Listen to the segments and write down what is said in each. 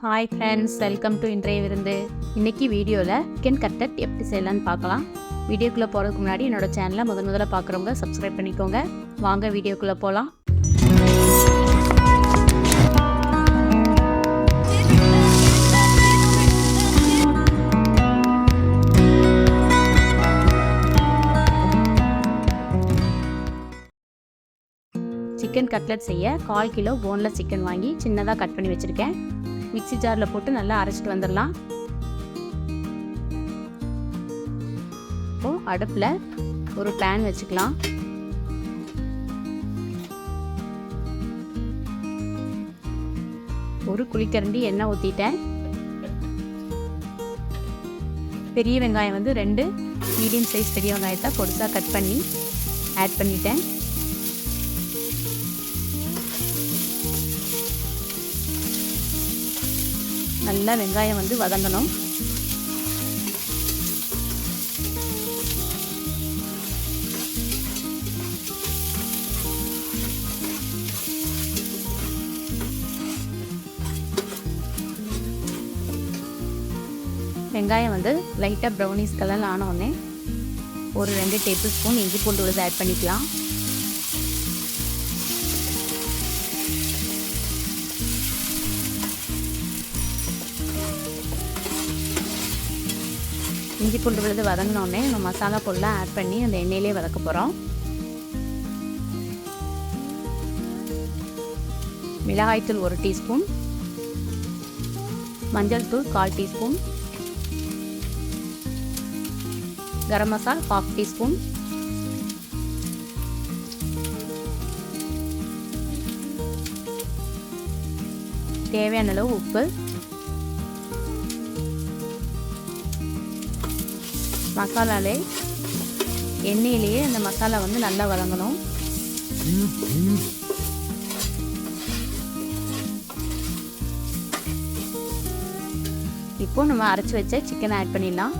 Hi friends, welcome to Indraya Virunthu. இன்னைக்கு வீடியோல chicken cutlet எப்படி செய்யலாம்னு பார்க்கலாம். வீடியோக்குள்ள போறதுக்கு முன்னாடி என்னோட சேனலை முதல்ல பார்க்குறவங்க subscribe பண்ணிக்கோங்க. வாங்க வீடியோக்குள்ள போலாம். சிக்கன் கட்லெட் செய்ய 1/4 கிலோ போன்லெஸ் சிக்கன் வாங்கி சின்னதாக கட் பண்ணி வச்சுருக்கேன். மிக்ஸி ஜாரில் போட்டு நல்லா அரைச்சிட்டு வந்துடலாம். இப்போ அடுப்பில் ஒரு பேன் வச்சுக்கலாம். ஒரு குழிக்கரண்டி எண்ணெய் ஊற்றிட்டேன். பெரிய வெங்காயம் வந்து 2 மீடியம் சைஸ் பெரிய வெங்காயத்தை பொடிசாக கட் பண்ணி ஆட் பண்ணிட்டேன். நல்லா வெங்காயம் வந்து வதங்கணும். வெங்காயம் வந்து லைட்டாக ப்ரௌனிஷ் கலர் ஆன உடனே ஒரு 2 டேபிள் ஸ்பூன் இஞ்சி பூண்டு விழுது ஆட் பண்ணிக்கலாம். இஞ்சி பூண்டு விழுது வதங்கினோடனே நம்ம மசாலா பொருளாக ஆட் பண்ணி அந்த எண்ணெயிலே வதக்க போகிறோம். மிளகாய்த்தூள் 1 டீஸ்பூன், மஞ்சள் தூள் 1/4 டீஸ்பூன், கரம் மசாலா 1/2 டீஸ்பூன், தேவையான அளவு உப்பு, மசாலாலே எண்ணெயிலேயே அந்த மசாலா வந்து நல்லா வதங்கணும். இப்போ நம்ம அரைச்சி வச்ச சிக்கனை ஆட் பண்ணிடலாம்.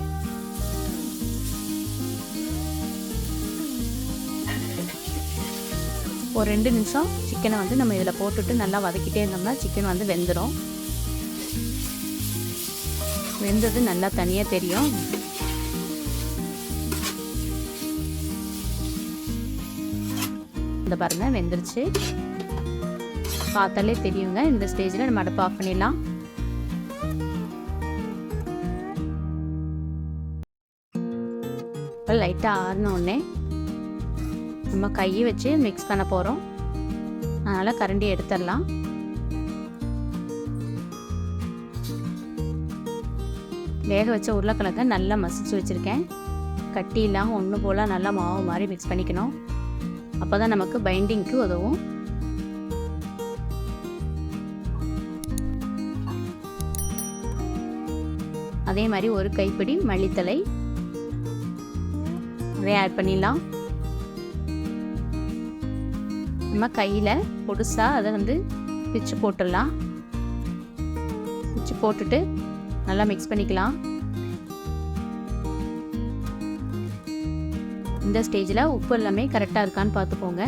ஒரு 2 நிமிஷம் சிக்கனை வந்து நம்ம இதில் போட்டுட்டு நல்லா வதக்கிட்டே இருந்தோம்னா சிக்கன் வந்து வெந்துடும். வெந்தது நல்லா தனியாக தெரியும். பாருங்க வெந்துருச்சு, பார்த்தாலே தெரியுங்க. இந்த ஸ்டேஜில் நம்ம அடுப்பு ஆஃப் பண்ணிடலாம். லைட்டாக ஆறின உடனே நம்ம கையை வச்சு மிக்ஸ் பண்ண போகிறோம். அதனால் கரண்டி எடுத்துடலாம். வேக வச்ச உருளைக்கிழங்கை நல்லா மசிச்சு வச்சுருக்கேன். கட்டி இல்லாமல் ஒன்று போல் நல்லா மாவு மாதிரி மிக்ஸ் பண்ணிக்கணும். அப்போ தான் நமக்கு பைண்டிங்க்கு உதவும். அதே மாதிரி ஒரு கைப்பிடி மல்லித்தலை நிறைய ஆட் பண்ணிடலாம். நம்ம கையில் பொடுசாக அதை வந்து பிச்சு போட்டுடலாம். பிச்சு போட்டுட்டு நல்லா மிக்ஸ் பண்ணிக்கலாம். இந்த ஸ்டேஜில் உப்பு எல்லாமே கரெக்டாக இருக்கான்னு பார்த்துக்கோங்க.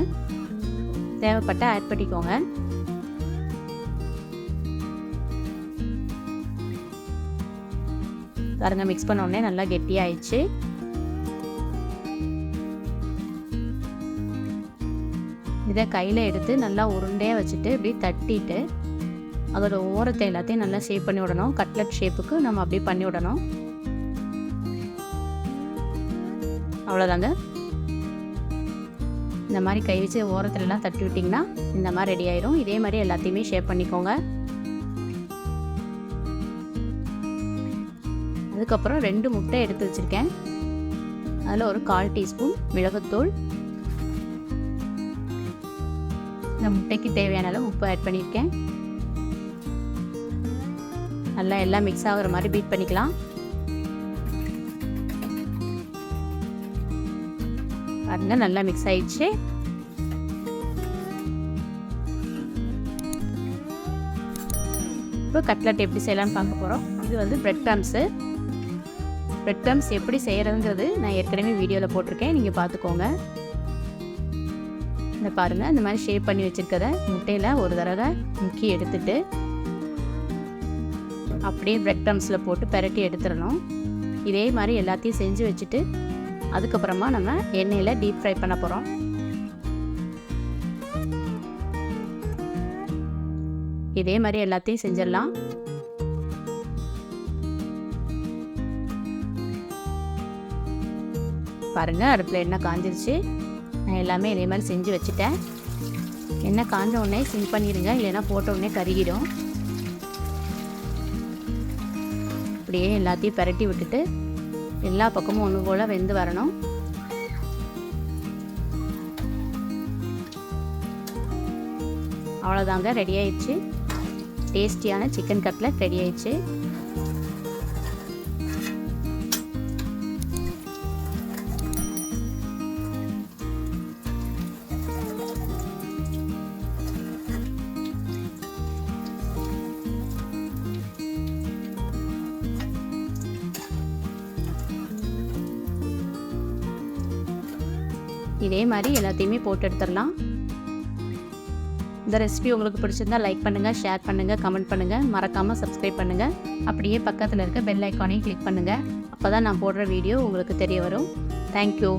தேவைப்பட்ட ஆட் பண்ணிக்கோங்க. பாருங்க மிக்ஸ் பண்ண உடனே நல்லா கெட்டியாயிடுச்சு. இதை கையில் எடுத்து நல்லா உருண்டையாக வச்சுட்டு இப்படி தட்டிட்டு அதோட ஓரத்தை எல்லாத்தையும் நல்லா ஷேப் பண்ணி விடணும். கட்லெட் ஷேப்புக்கு நம்ம அப்படியே பண்ணி விடணும். அவ்வளோதாங்க. இந்த மாதிரி கை வச்சு ஓரத்துலலாம் தட்டி விட்டிங்கன்னா இந்த மாதிரி ரெடி ஆயிரும். இதே மாதிரி எல்லாத்தையுமே ஷேப் பண்ணிக்கோங்க. அதுக்கப்புறம் 2 முட்டை எடுத்து வச்சுருக்கேன். அதில் ஒரு 1/4 டீஸ்பூன் மிளகுத்தூள், இந்த முட்டைக்கு தேவையான அளவு உப்பு ஆட் பண்ணியிருக்கேன். நல்லா எல்லாம் மிக்ஸ் ஆகிற மாதிரி பீட் பண்ணிக்கலாம். பாருங்க நல்லா மிக்ஸ் ஆயிடுச்சு. இப்போ கட்லெட் எப்படி செய்யலாம்னு பார்க்க போகிறோம். இது வந்து பிரெட் க்ரம்ஸ் எப்படி செய்கிறதுங்கிறது நான் ஏற்கனவே வீடியோவில் போட்டிருக்கேன், நீங்கள் பார்த்துக்கோங்க. இந்த பாருங்கள், இந்த மாதிரி ஷேப் பண்ணி வச்சுருக்கத முட்டையில் ஒரு தடவை முக்கி எடுத்துட்டு அப்படியே பிரெட் க்ரம்ஸில் போட்டு பெரட்டி எடுத்துடணும். இதே மாதிரி எல்லாத்தையும் செஞ்சு வச்சுட்டு அதுக்கப்புறமா நம்ம எண்ணெயில் டீப் ஃப்ரை பண்ண போகிறோம். இதே மாதிரி எல்லாத்தையும் செஞ்சிடலாம். பாருங்கள், அடுப்பில் எண்ணெய் காஞ்சிருச்சு. நான் எல்லாமே இதே மாதிரி செஞ்சு வச்சுட்டேன். எண்ணெய் காஞ்ச உடனே சிம் பண்ணிடுங்க, இல்லைன்னா போட்ட உடனே கருகிடும். அப்படியே எல்லாத்தையும் பெரட்டி விட்டுட்டு எல்லா பக்கமும் ஒன்று போல் வெந்து வரணும். அவ்வளோதாங்க, ரெடி ஆயிடுச்சு. டேஸ்டியான சிக்கன் கட்லட் ரெடி ஆயிடுச்சு. இதே மாதிரி எல்லாத்தையுமே போட்டு எடுத்துடலாம். இந்த ரெசிபி உங்களுக்கு பிடிச்சிருந்தா லைக் பண்ணுங்கள், ஷேர் பண்ணுங்கள், கமெண்ட் பண்ணுங்கள், மறக்காமல் சப்ஸ்கிரைப் பண்ணுங்கள். அப்படியே பக்கத்தில் இருக்க பெல் ஐக்கானையும் கிளிக் பண்ணுங்கள். அப்போ தான் நான் போடுற வீடியோ உங்களுக்கு தெரிய வரும். தேங்க்யூ.